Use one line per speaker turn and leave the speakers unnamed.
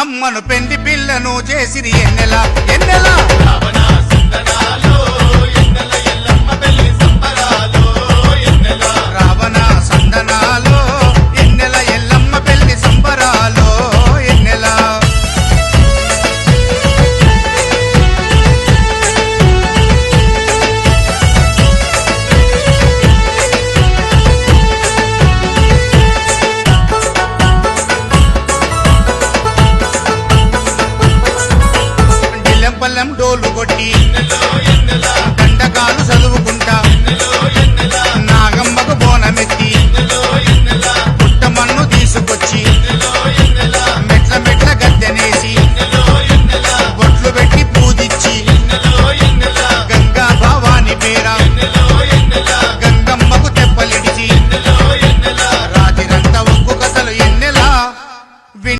అమ్మను పెండి పిల్లను చేసిరి ఎన్నెల ఎన్నెల రావణ సందనాలు ఎన్నెల ఎల్లమ్మ పెళ్లి సంబరాలు ఎన్నెల పల్లెం డోలు కొట్టి